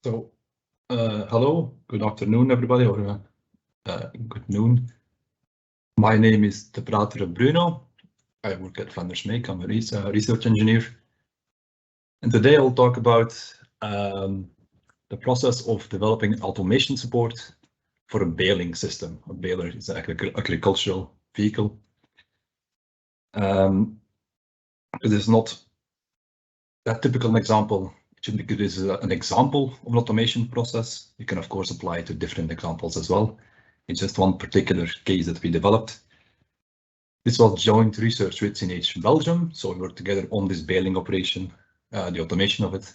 So, hello, good afternoon, everybody, or good noon. My name is Depraetere Bruno. I work at Van der Smeek. I'm a research engineer. And today I'll talk about the process of developing automation support for a baling system. A baler is an agricultural vehicle. It is not that typical example. It is an example of an automation process. You can, of course, apply it to different examples as well. It's just one particular case that we developed. This was joint research with CNH Belgium, so we worked together on this baling operation, the automation of it.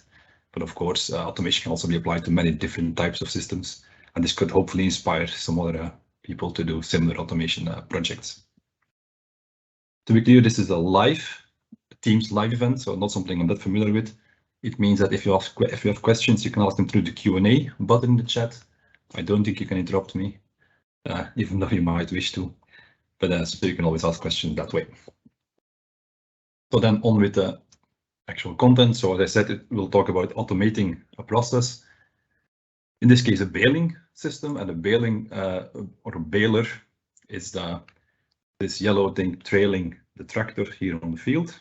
But of course, automation can also be applied to many different types of systems, and this could hopefully inspire some other people to do similar automation projects. To be clear, this is a Teams live event, so not something I'm that familiar with. It means that if you have questions, you can ask them through the Q&A button in the chat. I don't think you can interrupt me, even though you might wish to, but so you can always ask questions that way. So then on with the actual content. So as I said, we'll talk about automating a process. In this case, a baling system, and a baling or a baler is this yellow thing trailing the tractor here on the field.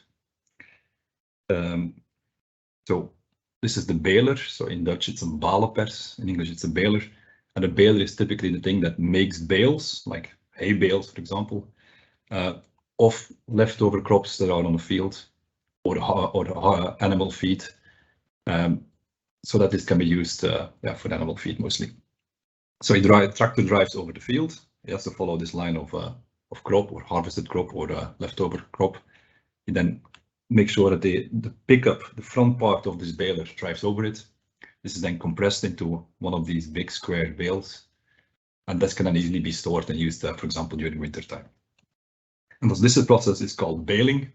So this is the baler. So in Dutch, it's a balepers. In English, it's a baler. And a baler is typically the thing that makes bales, like hay bales, for example, of leftover crops that are on the field or animal feed, so that this can be used for animal feed mostly. So a tractor drives over the field. It has to follow this line of crop or harvested crop or leftover crop. You then make sure that the pickup, the front part of this baler, drives over it. This is then compressed into one of these big square bales, and this can then easily be stored and used, for example, during winter time. And this process is called baling.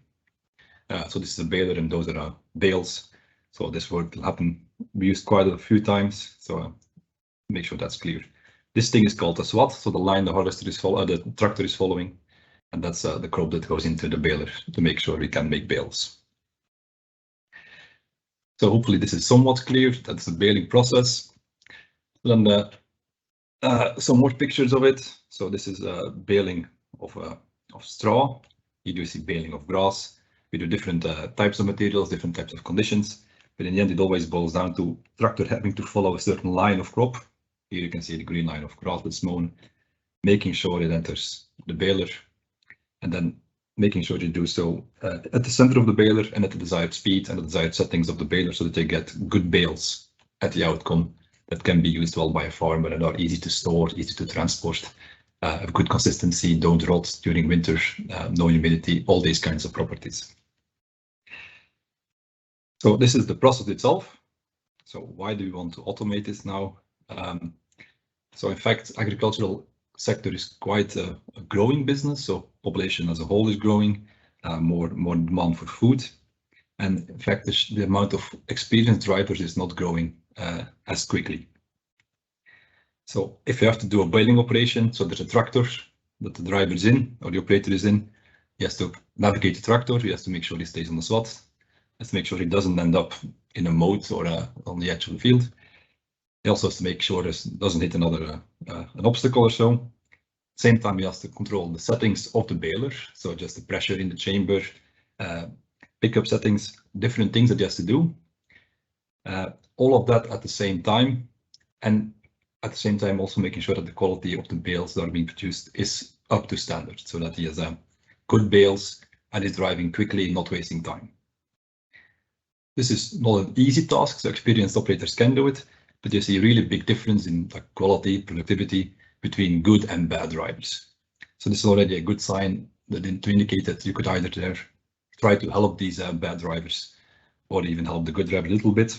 So this is a baler, and those are bales. So this word will be used quite a few times. So make sure that's clear. This thing is called a swat. So the line the tractor is following, and that's the crop that goes into the baler to make sure we can make bales. So hopefully this is somewhat clear. That's the baling process. Then some more pictures of it. So this is baling of straw. You do see baling of grass. We do different types of materials, different types of conditions. But in the end, it always boils down to tractor having to follow a certain line of crop. Here you can see the green line of grass that's mown, making sure it enters the baler, and then making sure you do so at the center of the baler and at the desired speed and the desired settings of the baler, so that they get good bales at the outcome that can be used well by a farmer and are easy to store, easy to transport, have good consistency, don't rot during winter, no humidity, all these kinds of properties. So this is the process itself. So why do we want to automate this now? So in fact, agricultural sector is quite a growing business. So population as a whole is growing, more demand for food. And in fact, the amount of experienced drivers is not growing as quickly. So if you have to do a baling operation, so there's a tractor that the driver is in or the operator is in, he has to navigate the tractor, he has to make sure he stays on the swat, he has to make sure he doesn't end up in a moat or on the edge of the field. He also has to make sure he doesn't hit an obstacle or so. Same time, he has to control the settings of the baler, so just the pressure in the chamber, pickup settings, different things that he has to do. All of that at the same time, and at the same time also making sure that the quality of the bales that are being produced is up to standard, so that he has good bales and is driving quickly, not wasting time. This is not an easy task, so experienced operators can do it, but you see a really big difference in quality, productivity between good and bad drivers. So this is already a good sign to indicate that you could either try to help these bad drivers or even help the good driver a little bit,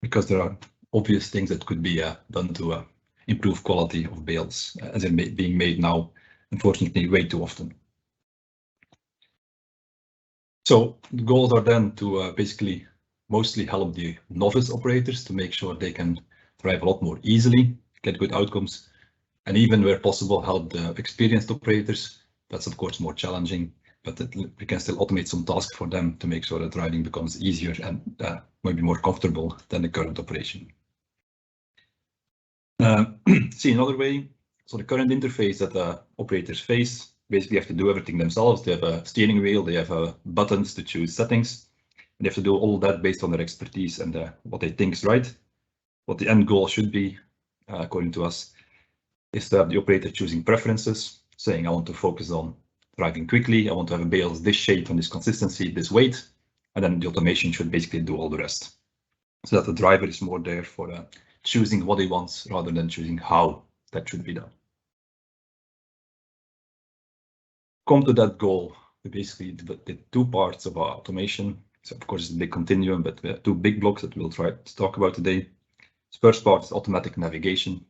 because there are obvious things that could be done to improve quality of bales, as they're being made now, unfortunately, way too often. So the goals are then to basically mostly help the novice operators to make sure they can drive a lot more easily, get good outcomes, and even where possible help the experienced operators. That's of course more challenging, but we can still automate some tasks for them to make sure that driving becomes easier and maybe more comfortable than the current operation. See another way. So the current interface that the operators face basically have to do everything themselves. They have a steering wheel, they have buttons to choose settings. And they have to do all that based on their expertise and what they think is right. What the end goal should be, according to us, is to have the operator choosing preferences, saying I want to focus on driving quickly, I want to have a bales this shape and this consistency, this weight, and then the automation should basically do all the rest. So that the driver is more there for choosing what he wants rather than choosing how that should be done. Come to that goal, we basically did two parts of our automation. So of course it's a big continuum, but we have two big blocks that we'll try to talk about today. The first part is automatic navigation.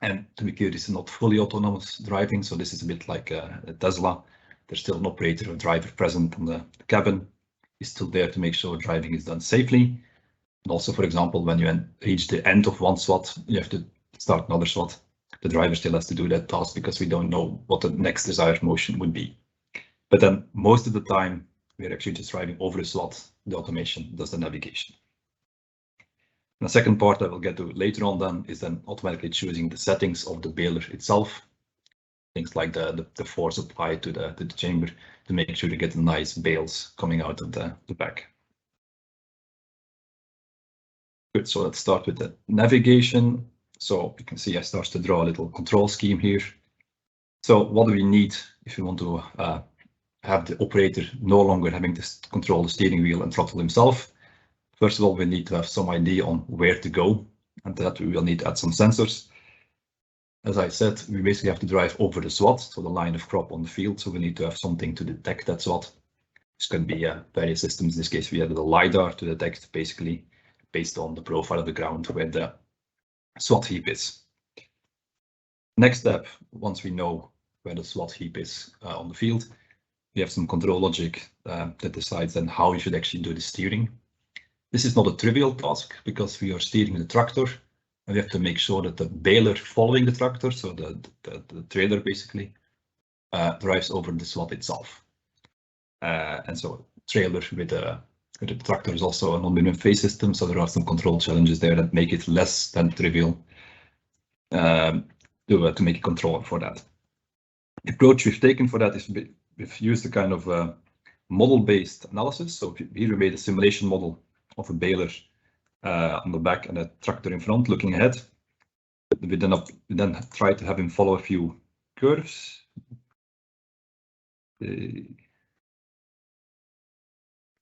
And to be clear, this is not fully autonomous driving, so this is a bit like a Tesla. There's still an operator or driver present on the cabin. He's still there to make sure driving is done safely. And also, for example, when you reach the end of one SWAT, you have to start another SWAT. The driver still has to do that task because we don't know what the next desired motion would be. But then most of the time, we're actually just driving over the SWAT. The automation does the navigation. And the second part that we'll get to later on then is then automatically choosing the settings of the baler itself. Things like the force applied to the chamber to make sure you get nice bales coming out of the back. Good, so let's start with the navigation. So you can see I start to draw a little control scheme here. So what do we need if you want to have the operator no longer having to control the steering wheel and throttle himself? First of all, we need to have some idea on where to go, and that we will need to add some sensors. As I said, we basically have to drive over the SWAT, so the line of crop on the field, so we need to have something to detect that SWAT. This can be various systems. In this case, we added a LiDAR to detect basically based on the profile of the ground where the SWAT heap is. Next step, once we know where the SWAT heap is on the field, we have some control logic that decides then how we should actually do the steering. This is not a trivial task because we are steering the tractor and we have to make sure that the baler following the tractor, so the trailer basically, drives over the SWAT itself. And so trailer with the tractor is also a non-minimum phase system, so there are some control challenges there that make it less than trivial to make a controller for that. The approach we've taken for that is we've used a kind of model-based analysis. So here we made a simulation model of a baler on the back and a tractor in front looking ahead. We then tried to have him follow a few curves.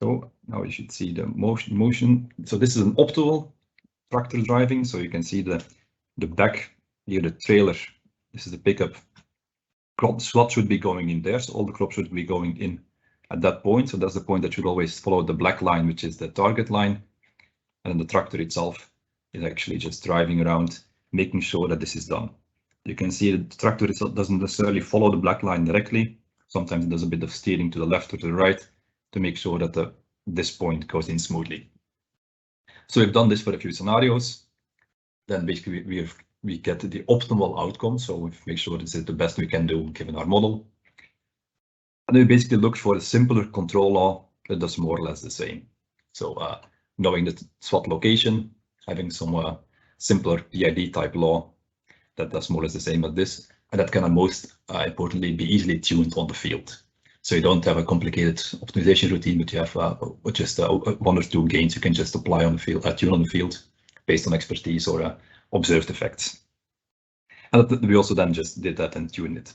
So now you should see the motion. So this is an optimal tractor driving. So you can see the back here, the trailer. This is the pickup. SWAT should be going in there. So all the crop should be going in at that point. So that's the point that should always follow the black line, which is the target line. And then the tractor itself is actually just driving around, making sure that this is done. You can see that the tractor itself doesn't necessarily follow the black line directly. Sometimes it does a bit of steering to the left or to the right to make sure that this point goes in smoothly. So we've done this for a few scenarios. Then basically we get the optimal outcome. So we make sure this is the best we can do given our model. And then we basically looked for a simpler control law that does more or less the same. So knowing the SWAT location, having some simpler PID type law that does more or less the same as this, and that can most importantly be easily tuned on the field. So you don't have a complicated optimization routine, but you have just one or two gains you can just apply on the field, tune on the field based on expertise or observed effects. And we also then just did that and tuned it.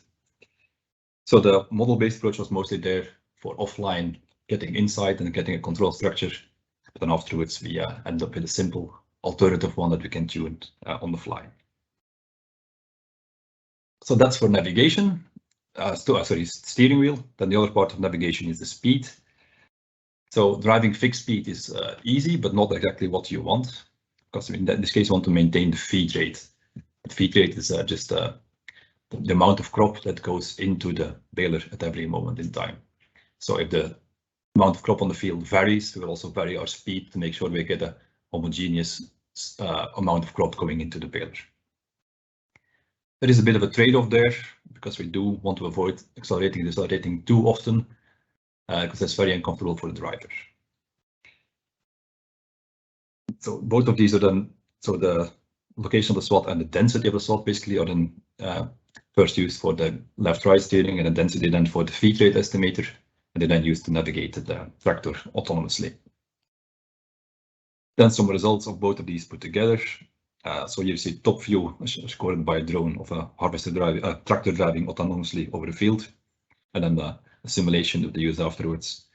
So the model-based approach was mostly there for offline getting insight and getting a control structure. But then afterwards, we end up with a simple alternative one that we can tune on the fly. So that's for navigation. Steering wheel. Then the other part of navigation is the speed. So driving fixed speed is easy, but not exactly what you want. Because in this case, you want to maintain the feed rate. The feed rate is just the amount of crop that goes into the baler at every moment in time. So if the amount of crop on the field varies, we will also vary our speed to make sure we get a homogeneous amount of crop going into the baler. There is a bit of a trade-off there because we do want to avoid accelerating and decelerating too often because that's very uncomfortable for the driver. So both of these are done. So the location of the slot and the density of the slot basically are then first used for the left-right steering, and the density then for the feed rate estimator, and they then used to navigate the tractor autonomously. Then some results of both of these put together. So you see top view recorded by a drone of a tractor driving autonomously over the field, and then the simulation that they use afterwards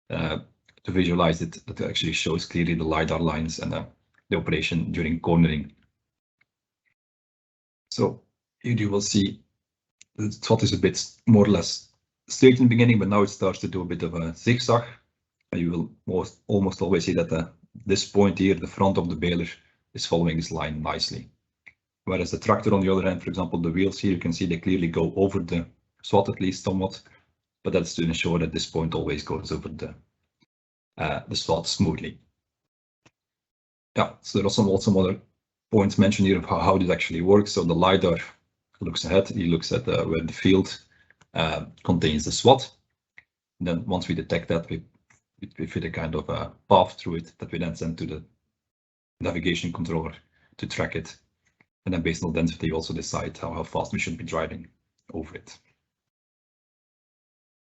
to visualize it, that actually shows clearly the LiDAR lines and the operation during cornering. So here you will see the slot is a bit more or less straight in the beginning, but now it starts to do a bit of a zigzag. And you will almost always see that this point here, the front of the baler, is following this line nicely. Whereas the tractor on the other hand, for example, the wheels here, you can see they clearly go over the slot at least somewhat, but that's to ensure that this point always goes over the slot smoothly. Yeah, so there are some other points mentioned here of how this actually works. So the LiDAR looks ahead, he looks at where the field contains the slot. And then once we detect that, we fit a kind of a path through it that we then send to the navigation controller to track it. And then based on density, you also decide how fast we should be driving over it.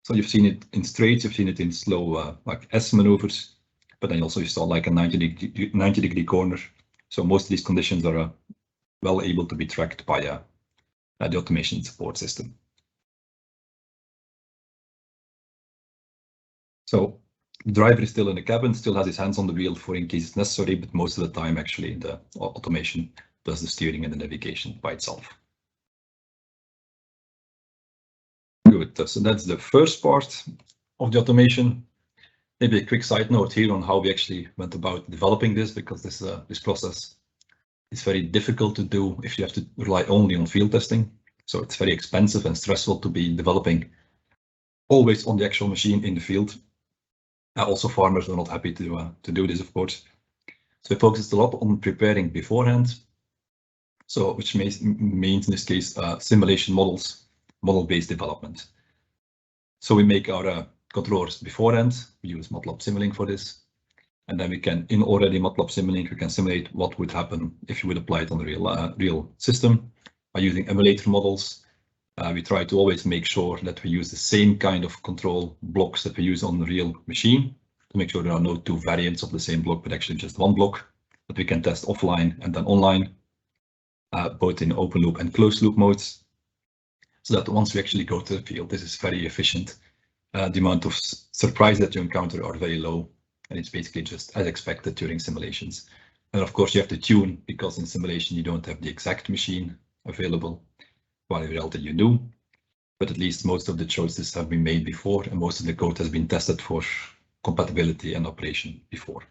So you've seen it in straights, you've seen it in slow like S maneuvers, but then also you saw like a 90 degree corner. So most of these conditions are well able to be tracked by the automation support system. So the driver is still in the cabin, still has his hands on the wheel for in case it's necessary, but most of the time actually the automation does the steering and the navigation by itself. Good, so that's the first part of the automation. Maybe a quick side note here on how we actually went about developing this, because this process is very difficult to do if you have to rely only on field testing. So it's very expensive and stressful to be developing always on the actual machine in the field. Also, farmers are not happy to do this, of course. So we focused a lot on preparing beforehand. So which means in this case simulation models, model-based development. So we make our controllers beforehand. We use MATLAB Simulink for this, and then we can, in already MATLAB Simulink, we can simulate what would happen if you would apply it on the real system by using emulator models. We try to always make sure that we use the same kind of control blocks that we use on the real machine to make sure there are no two variants of the same block, but actually just one block that we can test offline and then online, both in open loop and closed loop modes, so that once we actually go to the field, this is very efficient. The amount of surprise that you encounter are very low, and it's basically just as expected during simulations. And of course you have to tune, because in simulation you don't have the exact machine available, while in reality you do, but at least most of the choices have been made before, and most of the code has been tested for compatibility and operation before.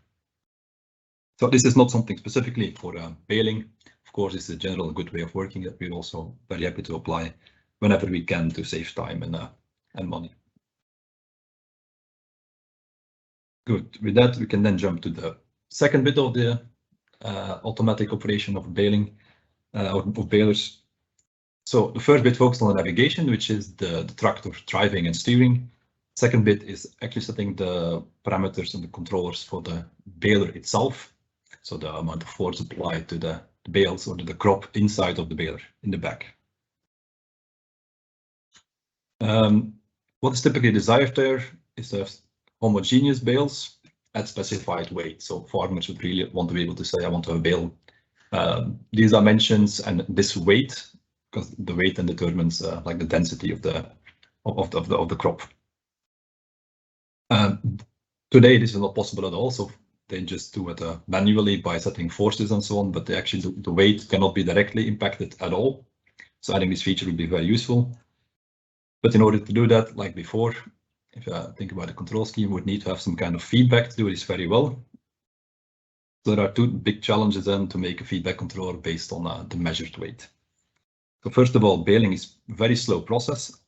So this is not something specifically for baling. Of course, it's a general good way of working that we're also very happy to apply whenever we can to save time and money. Good. With that, we can then jump to the second bit of the automatic operation of baling or of balers. So the first bit focused on the navigation, which is the tractor driving and steering. Second bit is actually setting the parameters and the controllers for the baler itself. So the amount of force applied to the bales or the crop inside of the baler in the back. What is typically desired there is to have homogeneous bales at specified weight. So farmers would really want to be able to say, I want to have a bale these dimensions and this weight, because the weight then determines like the density of the crop. Today this is not possible at all, so they just do it manually by setting forces and so on, but they actually the weight cannot be directly impacted at all. So I think this feature would be very useful. But in order to do that, like before, if you think about the control scheme, we would need to have some kind of feedback to do this very well. So there are two big challenges then to make a feedback controller based on the measured weight. So first of all, baling is a very slow process.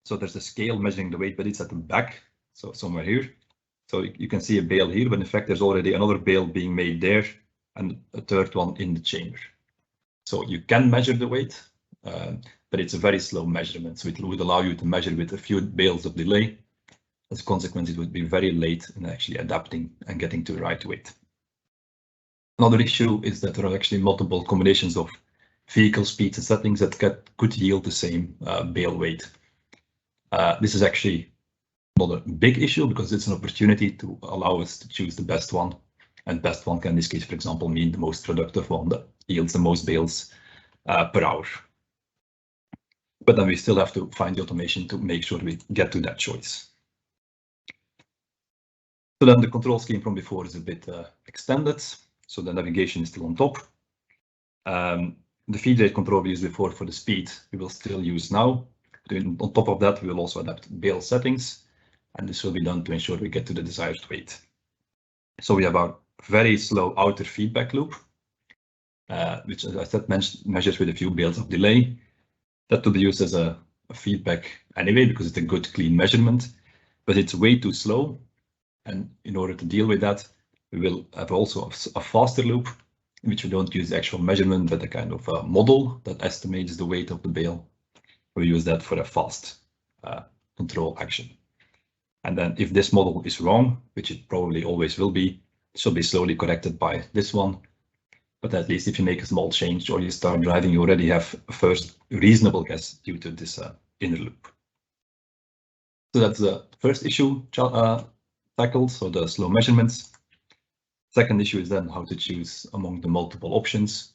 So there's a scale measuring the weight, but it's at the back, so somewhere here. So you can see a bale here, but in fact there's already another bale being made there and a third one in the chamber. So you can measure the weight, but it's a very slow measurement. So it would allow you to measure with a few bales of delay. As a consequence, it would be very late in actually adapting and getting to the right weight. Another issue is that there are actually multiple combinations of vehicle speeds and settings that could yield the same bale weight. This is actually not a big issue because it's an opportunity to allow us to choose the best one. And best one can in this case, for example, mean the most productive one that yields the most bales per hour. But then we still have to find the automation to make sure we get to that choice. So then the control scheme from before is a bit extended. So the navigation is still on top. The feed rate control we used before for the speed, we will still use now. On top of that, we will also adapt bale settings, and this will be done to ensure we get to the desired weight. So we have our very slow outer feedback loop, which, as I said, measures with a few bales of delay. That will be used as a feedback anyway, because it's a good, clean measurement, but it's way too slow. And in order to deal with that, we will have also a faster loop, in which we don't use the actual measurement, but a kind of a model that estimates the weight of the bale. We use that for a fast control action. And then if this model is wrong, which it probably always will be, it should be slowly corrected by this one. But at least if you make a small change or you start driving, you already have a first reasonable guess due to this inner loop. So that's the first issue tackled, so the slow measurements. Second issue is then how to choose among the multiple options.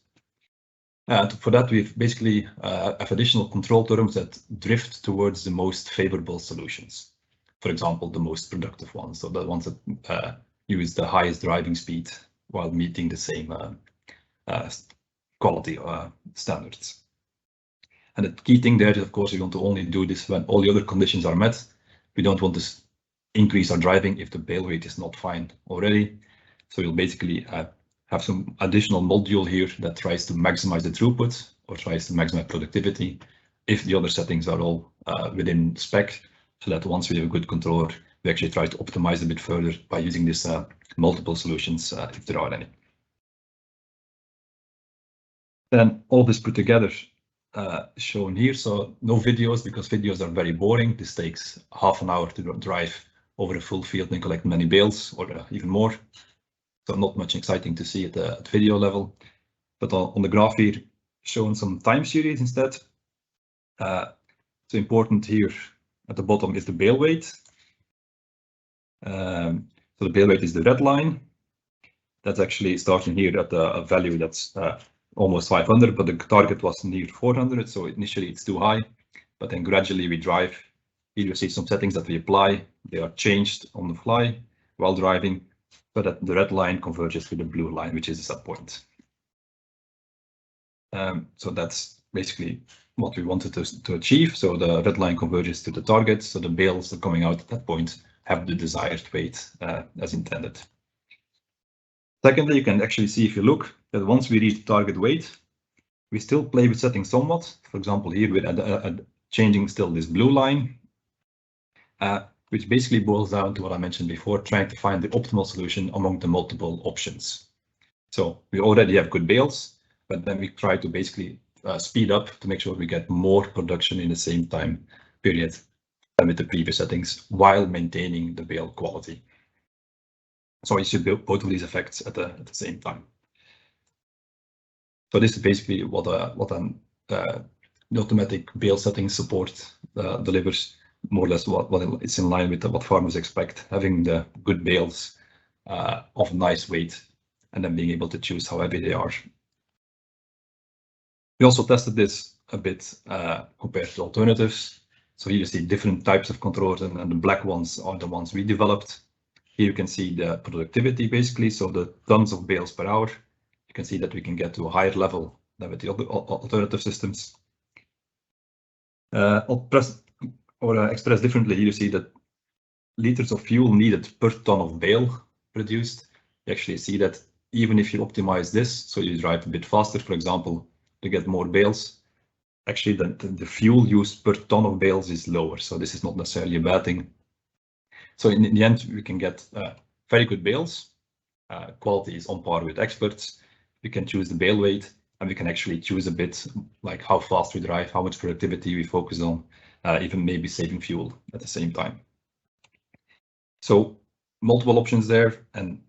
For that, we've basically have additional control terms that drift towards the most favorable solutions. For example, the most productive ones, so the ones that use the highest driving speed while meeting the same quality standards. And the key thing there is, of course, we want to only do this when all the other conditions are met. We don't want to increase our driving if the bale weight is not fine already. So we'll basically have some additional module here that tries to maximize the throughput or tries to maximize productivity if the other settings are all within spec, so that once we have a good controller, we actually try to optimize a bit further by using this multiple solutions if there are any. Then all this put together shown here. So no videos, because videos are very boring. This takes half an hour to drive over a full field and collect many bales or even more. So not much exciting to see at video level, but on the graph here, showing some time series instead. So important here at the bottom is the bale weight. So the bale weight is the red line. That's actually starting here at a value that's almost 500, but the target was near 400. So initially it's too high, but then gradually we drive. Here you see some settings that we apply. They are changed on the fly while driving, so that the red line converges to the blue line, which is the set point. So that's basically what we wanted to achieve. So the red line converges to the target, so the bales that are coming out at that point have the desired weight as intended. Secondly, you can actually see, if you look, that once we reach target weight, we still play with settings somewhat. For example, here with changing still this blue line, which basically boils down to what I mentioned before, trying to find the optimal solution among the multiple options. So we already have good bales, but then we try to basically speed up to make sure we get more production in the same time period than with the previous settings while maintaining the bale quality. So you should do both of these effects at the same time. So this is basically what the automatic bale setting support delivers. More or less what it's in line with what farmers expect, having the good bales of nice weight and then being able to choose how heavy they are. We also tested this a bit compared to alternatives. So here you see different types of controllers, and the black ones are the ones we developed. Here you can see the productivity basically, so the tons of bales per hour. You can see that we can get to a higher level than with the other alternative systems. Expressed differently, you see that liters of fuel needed per ton of bale produced. You actually see that even if you optimize this, so you drive a bit faster, for example, to get more bales, actually the fuel used per ton of bales is lower. So this is not necessarily a bad thing. So in the end, we can get very good bales. Quality is on par with experts. We can choose the bale weight, and we can actually choose a bit like how fast we drive, how much productivity we focus on, even maybe saving fuel at the same time. So multiple options there, and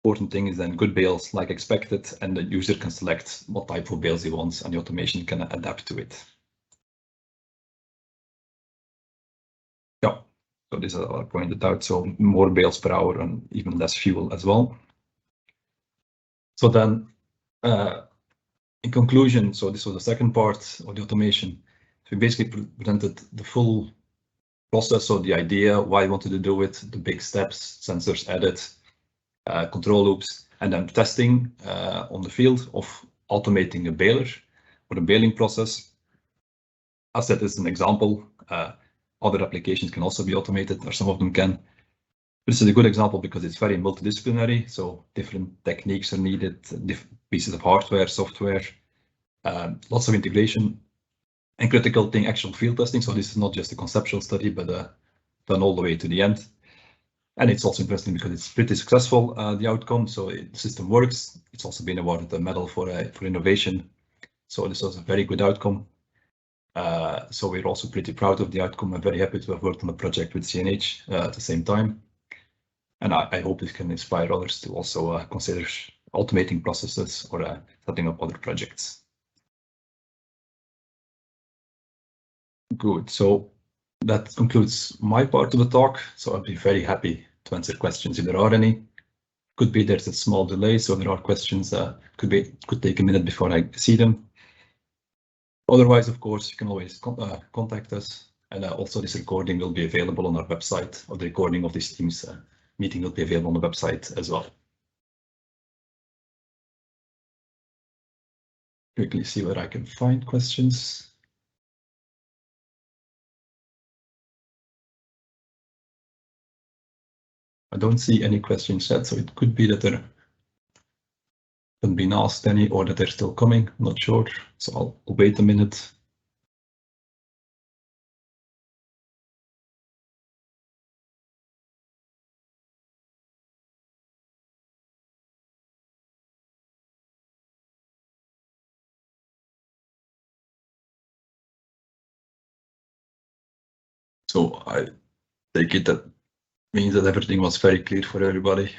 important thing is then good bales like expected, and the user can select what type of bales he wants, and the automation can adapt to it. Yeah, so this is what I pointed out. So more bales per hour and even less fuel as well. So then, in conclusion, so this was the second part of the automation. So we basically presented the full process, so the idea, why we wanted to do it, the big steps, sensors added, control loops, and then testing on the field of automating a baler or the baling process. As that is an example, other applications can also be automated, or some of them can. This is a good example because it's very multidisciplinary, so different techniques are needed, different pieces of hardware, software, lots of integration, and critical thing, actual field testing. So this is not just a conceptual study, but done all the way to the end. And it's also interesting because it's pretty successful, the outcome. So the system works. It's also been awarded a medal for innovation. So this was a very good outcome. So we're also pretty proud of the outcome. I'm very happy to have worked on the project with CNH at the same time. And I hope it can inspire others to also consider automating processes or setting up other projects. Good, so that concludes my part of the talk. So I'll be very happy to answer questions if there are any. Could be there's a small delay, so there are questions. Could take a minute before I see them. Otherwise, of course, you can always contact us. And also this recording will be available on our website, or the recording of this Teams meeting will be available on the website as well. Quickly see where I can find questions. I don't see any questions yet, so it could be that there haven't been asked any, or that they're still coming. I'm not sure, so I'll wait a minute. So I take it that means that everything was very clear for everybody.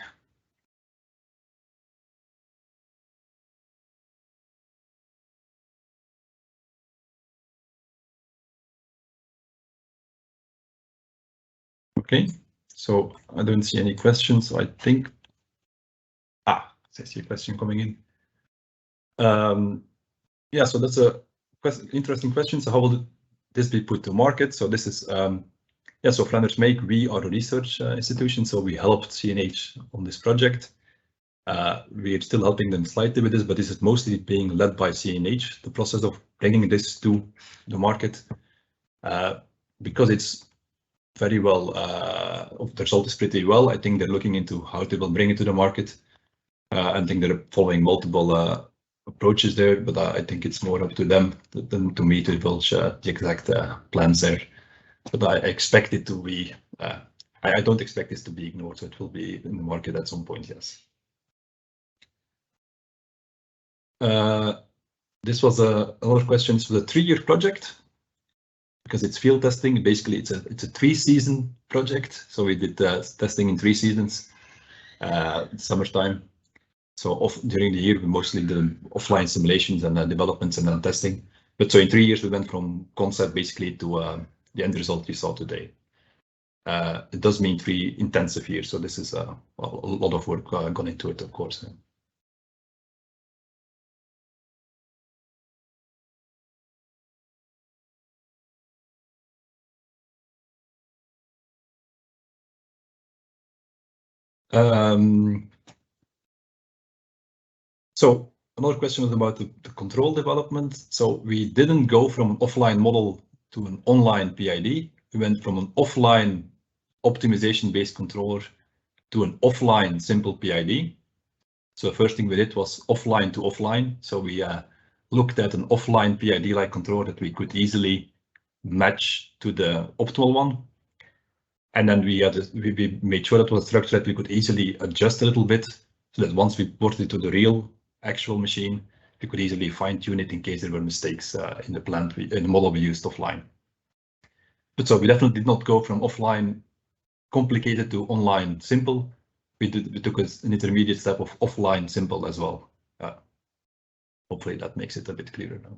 Okay, so I don't see any questions. So I think, I see a question coming in. Yeah, so that's a interesting question. So how will this be put to market? So this is, yeah, so Flanders Make, we are a research institution, so we helped CNH on this project. We're still helping them slightly with this, but this is mostly being led by CNH, the process of bringing this to the market, because it's very well, the result is pretty well. I think they're looking into how they will bring it to the market. I think they're following multiple approaches there, but I think it's more up to them than to me to divulge the exact plans there. But I expect it to be, I don't expect this to be ignored, so it will be in the market at some point, yes. This was another question for the 3-year project, because it's field testing. Basically, it's a 3-season project. So we did testing in 3 seasons, summertime. So during the year, we mostly did offline simulations and developments and then testing. But so in 3 years, we went from concept basically to the end result you saw today. It does mean 3 intensive years. So this is a lot of work gone into it, of course. So another question was about the control development. So we didn't go from an offline model to an online PID. We went from an offline optimization-based controller to an offline simple PID. So the first thing we did was offline to offline. So we looked at an offline PID-like controller that we could easily match to the optimal one. And then we made sure that it was structured that we could easily adjust a little bit, so that once we ported it to the real actual machine, we could easily fine-tune it in case there were mistakes in the plant, in the model we used offline. But so we definitely did not go from offline complicated to online simple. we took an intermediate step of offline simple as well. Hopefully that makes it a bit clearer now.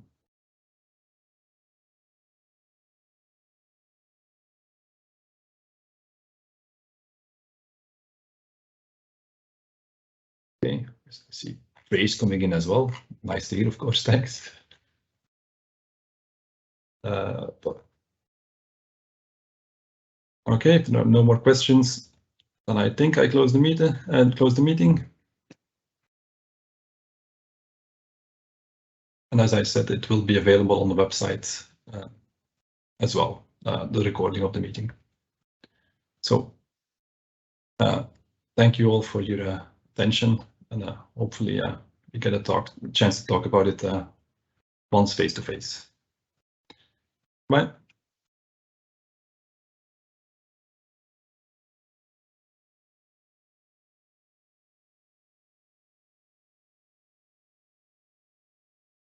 Okay, I see praise coming in as well. Nice to hear, of course, thanks. Okay, if no more questions, then I think I close the meeting And as I said, it will be available on the website as well, the recording of the meeting. So thank you all for your attention, and hopefully we get a chance to talk about it once face-to-face. Bye.